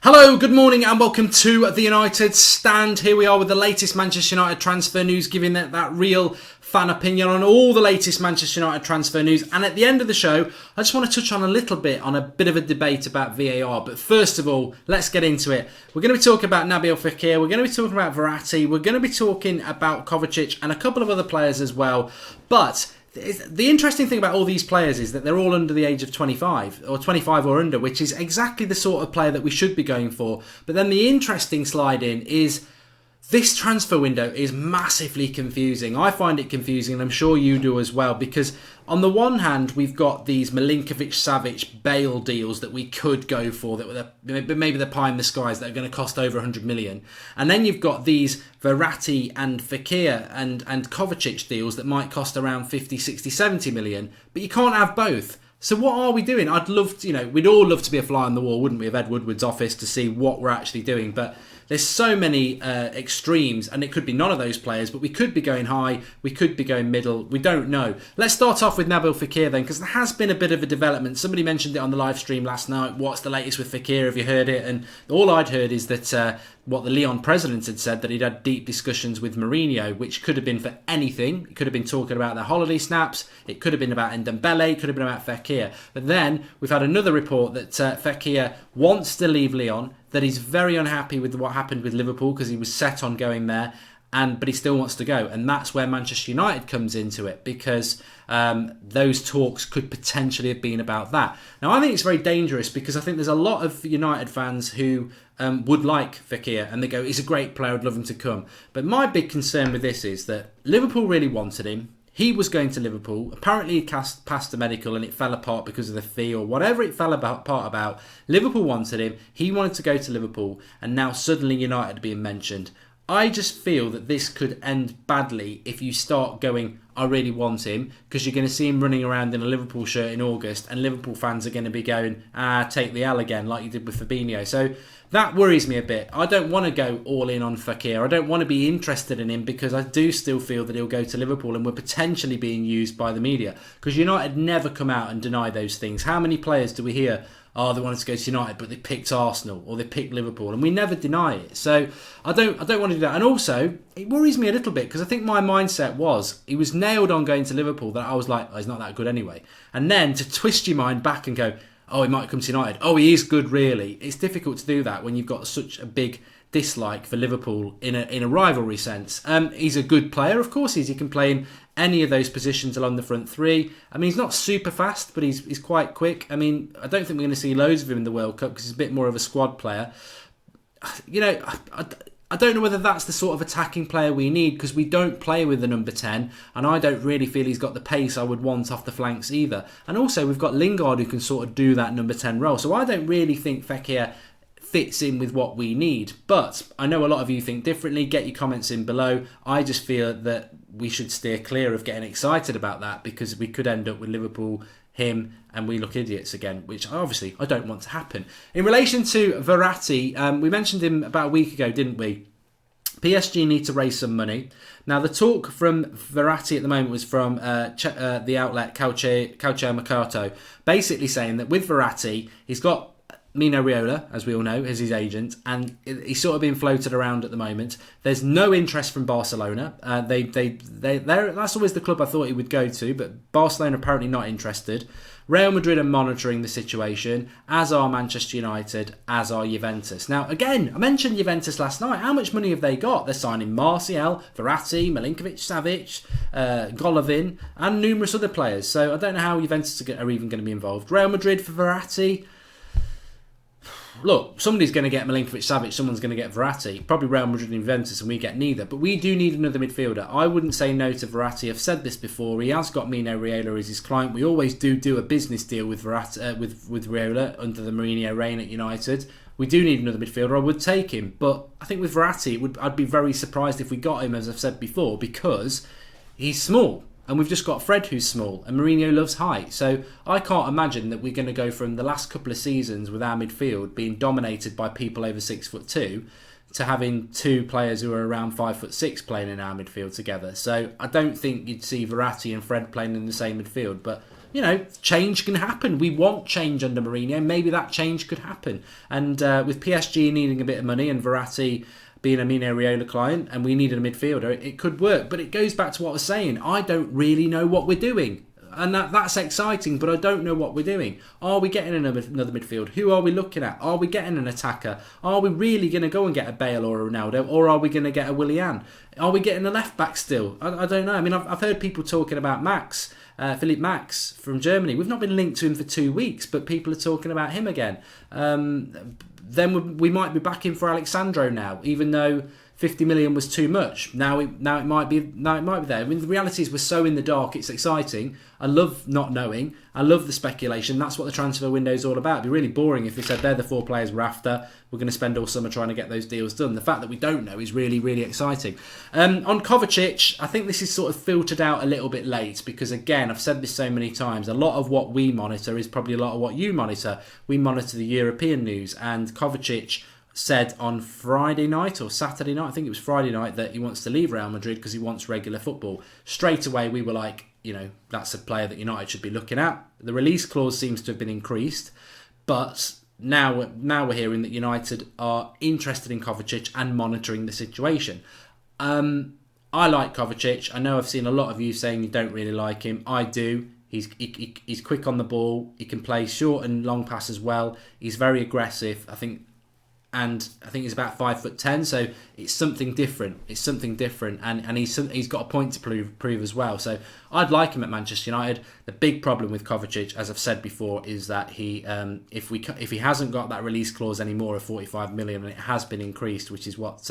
Hello, good morning and welcome to the United Stand. Here we are with the latest Manchester United transfer news, giving that real fan opinion on all the latest Manchester United transfer news. And at the end of the show, I just want to touch on a bit of a debate about VAR. But first of all, let's get into it. We're going to be talking about Nabil Fekir, we're going to be talking about Verratti, we're going to be talking about Kovacic and a couple of other players as well. But the interesting thing about all these players is that they're all under the age of 25 or 25 or under, which is exactly the sort of player that we should be going for. But then the interesting slide in is this transfer window is massively confusing. I find it confusing, and I'm sure you do as well, because on the one hand, we've got these Milinkovic-Savic Bale deals that we could go for, that maybe they're pie in the skies, that are going to cost over 100 million. And then you've got these Verratti and Fekir and Kovacic deals that might cost around 50, 60, 70 million, but you can't have both. So what are we doing? I'd love to, we'd all love to be a fly on the wall, wouldn't we, of Ed Woodward's office to see what we're actually doing. But there's so many extremes, and it could be none of those players, but we could be going high, we could be going middle, we don't know. Let's start off with Nabil Fekir then, because there has been a bit of a development. Somebody mentioned it on the live stream last night. What's the latest with Fekir? Have you heard it? And all I'd heard is that what the Lyon president had said, that he'd had deep discussions with Mourinho, which could have been for anything. It could have been talking about their holiday snaps, it could have been about Ndombele, it could have been about Fekir. But then we've had another report that Fekir wants to leave Lyon, that he's very unhappy with what happened with Liverpool because he was set on going there, but he still wants to go. And that's where Manchester United comes into it, because those talks could potentially have been about that. Now, I think it's very dangerous, because I think there's a lot of United fans who would like Fekir, and they go, he's a great player, I'd love him to come. But my big concern with this is that Liverpool really wanted him. He was going to Liverpool. Apparently he passed the medical and it fell apart because of the fee or whatever it fell apart about. Liverpool wanted him. He wanted to go to Liverpool, and now suddenly United are being mentioned. I just feel that this could end badly if you start going, I really want him, because you're going to see him running around in a Liverpool shirt in August, and Liverpool fans are going to be going, take the L again, like you did with Fabinho. So that worries me a bit. I don't want to go all in on Fekir. I don't want to be interested in him, because I do still feel that he'll go to Liverpool and we're potentially being used by the media, because United never come out and deny those things. How many players do we hear, they wanted to go to United, but they picked Arsenal or they picked Liverpool, and we never deny it. So I don't want to do that. And also, it worries me a little bit, because I think my mindset was, he was nailed on going to Liverpool, that I was like, he's not that good anyway. And then to twist your mind back and go, he might come to United. He is good, really. It's difficult to do that when you've got such a big dislike for Liverpool in a rivalry sense. He's a good player, of course he can play in any of those positions along the front three. I mean, he's not super fast, but he's quite quick. I mean, I don't think we're going to see loads of him in the World Cup, because he's a bit more of a squad player. I don't know whether that's the sort of attacking player we need, because we don't play with the number 10, and I don't really feel he's got the pace I would want off the flanks either. And also, we've got Lingard who can sort of do that number 10 role. So I don't really think Fekir fits in with what we need. But I know a lot of you think differently. Get your comments in below. I just feel that we should steer clear of getting excited about that, because we could end up with Liverpool, him, and we look idiots again, which obviously I don't want to happen. In relation to Verratti, we mentioned him about a week ago, didn't we? PSG need to raise some money. Now, the talk from Verratti at the moment was from the outlet Calcio Mercato, basically saying that with Verratti, he's got Mino Raiola, as we all know, as his agent, and he's sort of being floated around at the moment. There's no interest from Barcelona. That's always the club I thought he would go to, but Barcelona apparently not interested. Real Madrid are monitoring the situation, as are Manchester United, as are Juventus. Now, again, I mentioned Juventus last night. How much money have they got? They're signing Martial, Verratti, Milinkovic-Savic, Golovin, and numerous other players. So I don't know how Juventus are even going to be involved. Real Madrid for Verratti. Look, somebody's going to get Milinkovic-Savic, someone's going to get Verratti. Probably Real Madrid and Juventus, and we get neither. But we do need another midfielder. I wouldn't say no to Verratti. I've said this before. He has got Mino Raiola as his client. We always do a business deal with Verratti, with Raiola under the Mourinho reign at United. We do need another midfielder. I would take him. But I think with Verratti, I'd be very surprised if we got him, as I've said before, because he's small. And we've just got Fred, who's small, and Mourinho loves height. So I can't imagine that we're going to go from the last couple of seasons with our midfield being dominated by people over 6'2" to having two players who are around 5'6" playing in our midfield together. So I don't think you'd see Verratti and Fred playing in the same midfield. But change can happen. We want change under Mourinho. Maybe that change could happen. And with PSG needing a bit of money and Verratti being a Mino Raiola client, and we needed a midfielder, it could work. But it goes back to what I was saying. I don't really know what we're doing. And that's exciting, but I don't know what we're doing. Are we getting another midfield? Who are we looking at? Are we getting an attacker? Are we really going to go and get a Bale or a Ronaldo? Or are we going to get a Willian? Are we getting a left back still? I don't know. I mean, I've heard people talking about Max, Philipp Max from Germany. We've not been linked to him for 2 weeks, but people are talking about him again. Then we might be back in for Alexandro now, even though 50 million was too much. Now it might be there. I mean, the reality is we're so in the dark. It's exciting. I love not knowing. I love the speculation. That's what the transfer window is all about. It'd be really boring if we said they're the 4 players we're after. We're going to spend all summer trying to get those deals done. The fact that we don't know is really, really exciting. On Kovacic, I think this is sort of filtered out a little bit late because, again, I've said this so many times. A lot of what we monitor is probably a lot of what you monitor. We monitor the European news, and Kovacic said on Friday night or Saturday night, I think it was Friday night, that he wants to leave Real Madrid because he wants regular football. Straight away we were like, that's a player that United should be looking at. The release clause seems to have been increased, but now we're hearing that United are interested in Kovacic and monitoring the situation. I like Kovacic. I know I've seen a lot of you saying you don't really like him. I do. He's quick on the ball. He can play short and long passes well. He's very aggressive. I think he's about 5'10", so it's something different. And he's got a point to prove as well. So I'd like him at Manchester United. The big problem with Kovacic, as I've said before, is that he if he hasn't got that release clause anymore of 45 million, and it has been increased, which is what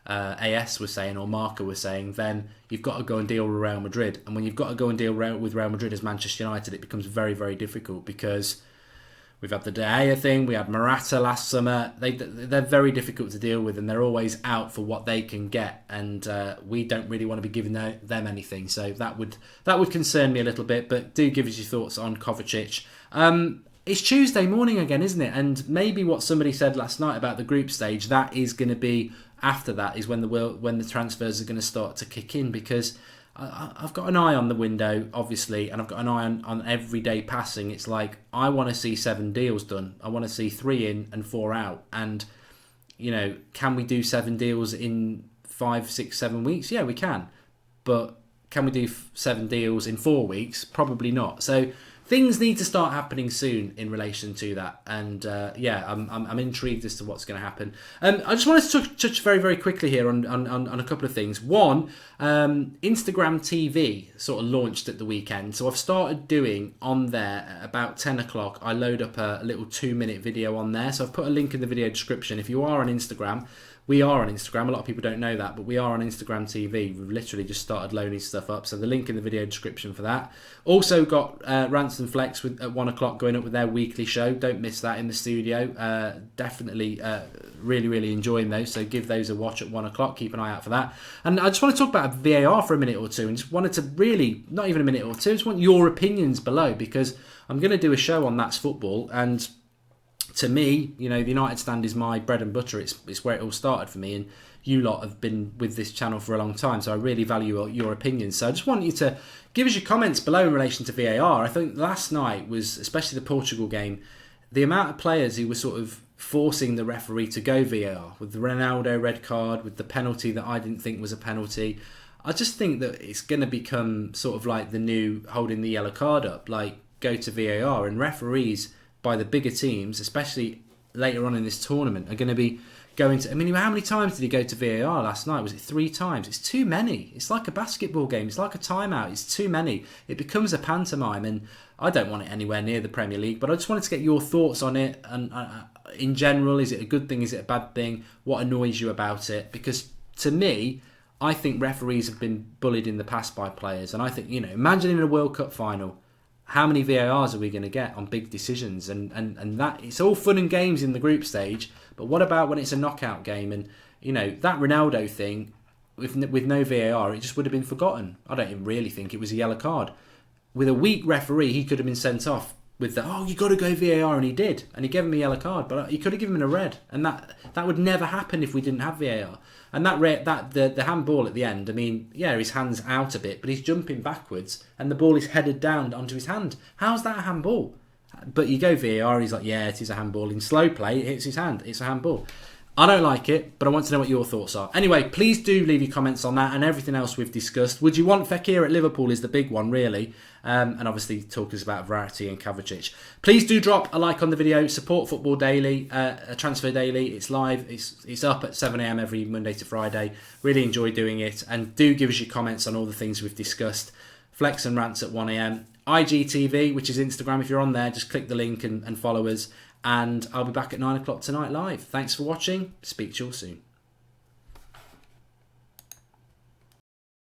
AS was saying or Marca was saying, then you've got to go and deal with Real Madrid. And when you've got to go and deal with Real Madrid as Manchester United, it becomes very, very difficult because we've had the De Gea thing, we had Morata last summer. They're very difficult to deal with, and they're always out for what they can get, and we don't really want to be giving them anything. So that would concern me a little bit, but do give us your thoughts on Kovacic. It's Tuesday morning again, isn't it? And maybe what somebody said last night about the group stage, that is going to be after that is when the transfers are going to start to kick in, because I've got an eye on the window, obviously, and I've got an eye on everyday passing. It's like, I want to see 7 deals done. I want to see 3 in and 4 out. And, can we do 7 deals in 5, 6, 7 weeks? Yeah, we can. But can we do 7 deals in 4 weeks? Probably not. So things need to start happening soon in relation to that, and I'm intrigued as to what's going to happen. I just wanted to touch very, very quickly here on a couple of things. One, Instagram TV sort of launched at the weekend, so I've started doing on there at about 10 o'clock. I load up a little 2-minute video on there, so I've put a link in the video description. If you are on Instagram, we are on Instagram. A lot of people don't know that, but we are on Instagram TV. We've literally just started loading stuff up. So the link in the video description for that. Also got Rants and Flex at 1 o'clock going up with their weekly show. Don't miss that in the studio. Definitely really, really enjoying those. So give those a watch at 1 o'clock. Keep an eye out for that. And I just want to talk about VAR for a minute or two. And just wanted to really, not even a minute or two, I just want your opinions below, because I'm going to do a show on That's Football. And to me, the United stand is my bread and butter. It's where it all started for me, and you lot have been with this channel for a long time, so I really value your opinions. So I just want you to give us your comments below in relation to VAR. I think last night was, especially the Portugal game, the amount of players who were sort of forcing the referee to go VAR, with the Ronaldo red card, with the penalty that I didn't think was a penalty. I just think that it's going to become sort of like the new holding the yellow card up, like go to VAR, and referees by the bigger teams, especially later on in this tournament, are going to be going to... I mean, how many times did he go to VAR last night? Was it 3 times? It's too many. It's like a basketball game. It's like a timeout. It's too many. It becomes a pantomime, and I don't want it anywhere near the Premier League, but I just wanted to get your thoughts on it. And in general, is it a good thing? Is it a bad thing? What annoys you about it? Because to me, I think referees have been bullied in the past by players, and I think, imagine in a World Cup final, how many VARs are we going to get on big decisions? And that, it's all fun and games in the group stage, but what about when it's a knockout game? And, that Ronaldo thing, with no VAR, it just would have been forgotten. I don't even really think it was a yellow card. With a weak referee, he could have been sent off with the, oh, you got to go VAR, and he did, and he gave him a yellow card, but he could have given him a red, and that would never happen if we didn't have VAR. And the handball at the end, I mean, yeah, his hand's out a bit, but he's jumping backwards, and the ball is headed down onto his hand. How's that a handball? But you go VAR, he's like, yeah, it is a handball. In slow play, it hits his hand. It's a handball. I don't like it, but I want to know what your thoughts are. Anyway, please do leave your comments on that and everything else we've discussed. Would you want Fekir at Liverpool is the big one, really. And obviously talkers about Verratti and Kovacic. Please do drop a like on the video. Support Football Daily, Transfer Daily. It's live. It's up at 7 a.m. every Monday to Friday. Really enjoy doing it. And do give us your comments on all the things we've discussed. Flex and Rants at 1 a.m. IGTV, which is Instagram. If you're on there, just click the link and follow us. And I'll be back at 9 o'clock tonight live. Thanks for watching. Speak to you all soon.